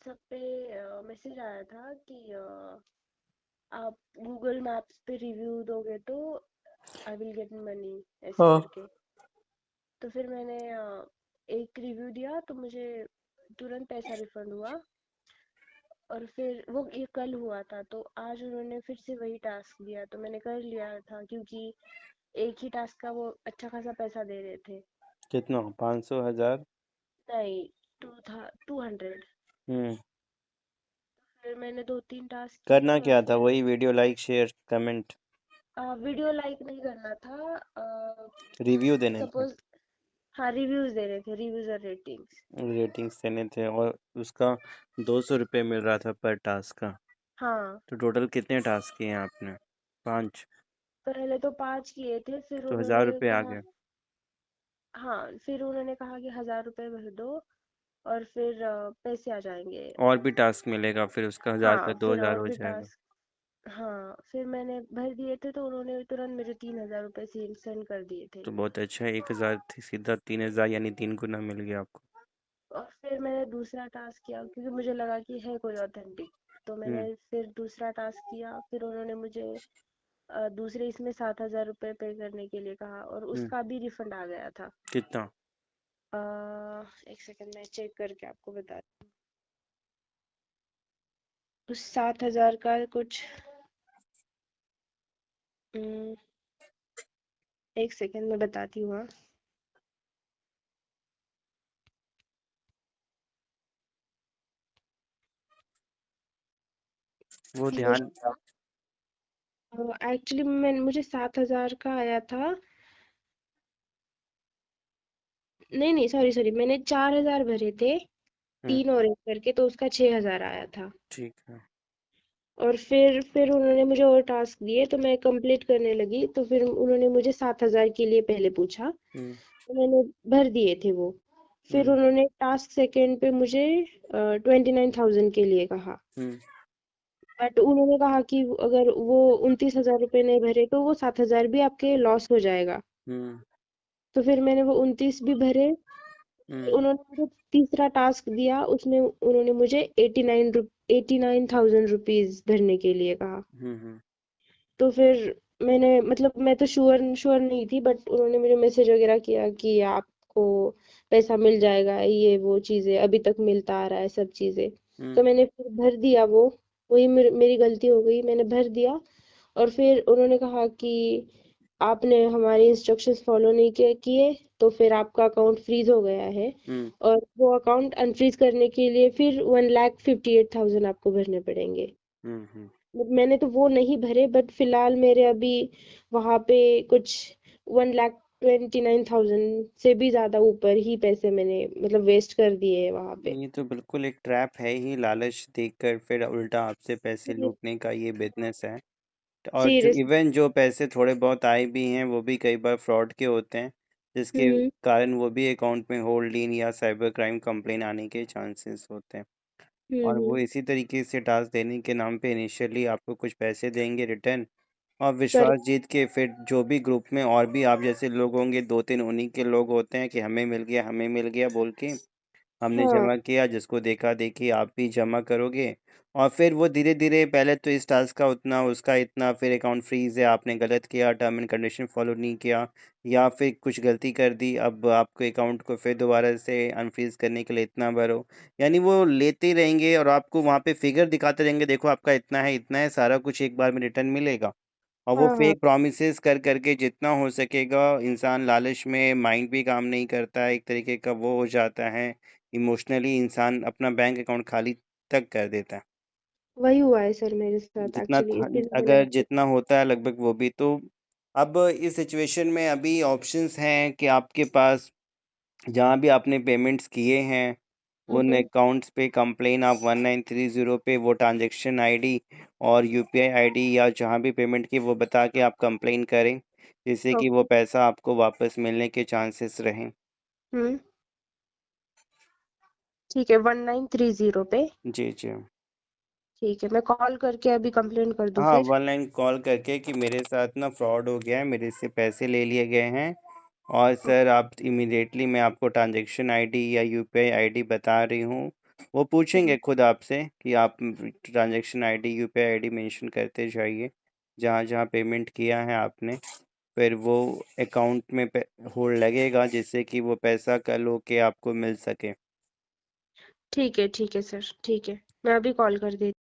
WhatsApp पे message आया था कि आप गूगल मैप्स पे रिव्यू दोगे तो आई विल गेट मनी, ऐसे हाँ। करके। तो फिर मैंने एक रिव्यू दिया तो मुझे तुरंत पैसा रिफंड हुआ। और फिर वो ये कल हुआ था, तो आज उन्होंने फिर से वही टास्क दिया तो मैंने कर लिया था, क्योंकि एक ही टास्क का वो अच्छा खासा पैसा दे रहे थे। कितना? 500, 1000? नहीं, टू था 200। हम्म। फिर मैंने 2-3 टास्क किए करना और क्या था? फिर वही video like share comment video like नहीं करना था। रिव्यू देने थे? सपोज, हाँ, रिव्यूज दे रहे थे, रिव्यूज और रेटिंग्स। रेटिंग्स देने थे और उसका 200 रुपये मिल रहा था पर टास्क का। हाँ, तो टोटल कितने टास्क किए हैं आपने? 5? पहले तो 5 किए थे, फिर तो उन्होंने 1000 रुपये आ कहा। गए। हाँ, फिर उन्होंने कहा कि 1000 रुपये भर दो और फिर पैसे आ जाएंगे। और भी टास्क मिलेगा फिर उसका 1000 का हाँ, दो फिर हजार और हो भी जाएगा। टास्क। हाँ, फिर मैंने भर दिए थे तो उन्होंने तुरंत मुझे 3000 रुपये सेंड कर दिए थे। तो बहुत अच्छा है, 1000 थी सीधा 3000 यानी 3 गुना मिल गया आपको। और फिर मैंने दूसरा टास्क किया क्योंकि मुझे लगा कि है कोई ऑथेंटिक। तो मैंने हम्म। फिर दूसरा टास्क किया, फिर उन्होंने मुझे दूसरे इसमें 7000 रुपये पे करने के लिए कहा और हम्म। उसका भी रिफंड आ गया था। कितना? एक सेकंड में चेक करके आपको बता। उस 7000 का कुछ, अम, एक सेकंड में बताती हूँ, हाँ। वो ध्यान। एक्चुअली मैं मुझे 7000 का आया था। नहीं नहीं, सॉरी सॉरी, मैंने 4000 भरे थे, हम्म। तीन और एक करके, तो उसका 6000 आया था। ठीक है। और फिर उन्होंने मुझे और टास्क दिए तो मैं कंप्लीट करने लगी, तो फिर उन्होंने मुझे 7000 के लिए पहले पूछा, हम्म। तो मैंने भर दिए थे वो। फिर हम्म। उन्होंने टास्क सेकंड पे मुझे 29,000 के लिए कहा। हम्म। बट उन्होंने कहा कि अगर वो 29,000 रुपये नहीं भरे तो वो 7000 भी आपके लॉस हो जाएगा। हम्म। तो फिर मैंने वो 29 भी भरे। फिर हम्म। उन्होंने मुझे तीसरा टास्क दिया, उसमें उन्होंने मुझे 89,000 रुपीज भरने के लिए कहा। हम्म। तो फिर मैंने, मतलब मैं तो श्योर श्योर नहीं थी, बट उन्होंने मुझे मैसेज वगैरह किया कि आपको पैसा मिल जाएगा, ये वो चीज़ें अभी तक मिलता आ रहा है, सब चीज़ें। तो हम्म। मैंने फिर भर दिया वो। वही मेरी गलती हो गई, मैंने भर दिया। और फिर उन्होंने कहा कि आपने हमारे इंस्ट्रक्शंस फॉलो नहीं किए, तो फिर आपका अकाउंट फ्रीज हो गया है। हम्म। और वो अकाउंट अनफ्रीज करने के लिए फिर 1,58,000 आपको भरने पड़ेंगे। हम्म। हम्म। मैंने तो वो नहीं भरे, बट फिलहाल मेरे अभी वहां पे कुछ 1,29,000 से भी ज्यादा ऊपर ही पैसे मैंने, मतलब, वेस्ट कर दिए हैं वहां पे। ये तो बिल्कुल एक ट्रैप है ही, लालच देकर फिर उल्टा आपसे पैसे लूटने का ये बिजनेस है। और जो सीरियस। इवन जो पैसे थोड़े बहुत आए भी हैं वो भी कई बार फ्रॉड के होते हैं, जिसके हम्म। कारण वो भी अकाउंट में होल्ड इन या साइबर क्राइम कंप्लेन आने के चांसेस होते हैं। और वो हम्म। इसी तरीके से टास्क देने के नाम पे इनिशियली आपको कुछ पैसे देंगे रिटर्न, और कर विश्वास जीत के फिर जो भी ग्रुप में और भी आप जैसे लोग होंगे, 2-3 उन्हीं के लोग होते हैं कि हमें मिल गया हमें मिल गया बोल के हमने हाँ। जमा किया, जिसको देखा देखी आप भी जमा करोगे। और फिर वो धीरे धीरे पहले तो इस टास्क का उतना उसका इतना, फिर अकाउंट फ्रीज है, आपने गलत किया, टर्म एंड कंडीशन फॉलो नहीं किया, या फिर कुछ गलती कर दी, अब आपके अकाउंट को फिर दोबारा से अनफ्रीज करने के लिए इतना भरो। यानी वो लेते ही रहेंगे और आपको वहाँ पे फिगर दिखाते रहेंगे, देखो आपका इतना है, सारा कुछ एक बार में रिटर्न मिलेगा। और वो हाँ। हाँ। फेक प्रॉमिसेस कर करके जितना हो सकेगा, इंसान लालच में माइंड भी काम नहीं करता है, एक तरीके का वो हो जाता है, इमोशनली इंसान अपना बैंक अकाउंट खाली तक कर देता है। वही हुआ है सर मेरे साथ, जितना एक्चुअली इसीलिए मैंने अगर आपको। जितना होता है लगभग वो भी तो। अब इस सिचुएशन में अभी ऑप्शंस हैं कि आपके पास जहाँ भी आपने पेमेंट्स किए हैं उन हम्म। अकाउंट्स पे कंप्लेन आप 1930 पे वो ट्रांजैक्शन आईडी और यूपीआई आईडी या जहाँ भी पेमेंट की वो बता के आप कंप्लेन करें, जिससे कि वो ओके। पैसा आपको वापस मिलने के चांसेस रहें। हम्म। ठीक है, 1930 पे। जी जी। ठीक है, मैं कॉल करके अभी कंप्लेंट कर दूं हाँ, फिर। वन लाइन कॉल करके कि मेरे साथ ना फ्रॉड हो गया है, मेरे से पैसे ले लिए गए हैं, और सर आप इमीडिएटली, मैं आपको ट्रांजैक्शन आईडी या यूपीआई आईडी बता रही हूँ, वो पूछेंगे हम्म, खुद आपसे कि आप transaction ID UPI ID mention करते जाइए जहाँ जहाँ पेमेंट किया है आपने। फिर वो अकाउंट में होल्ड लगेगा जिससे कि वो पैसा कल होके आपको मिल सके। ठीक है सर, ठीक है, मैं अभी कॉल कर देती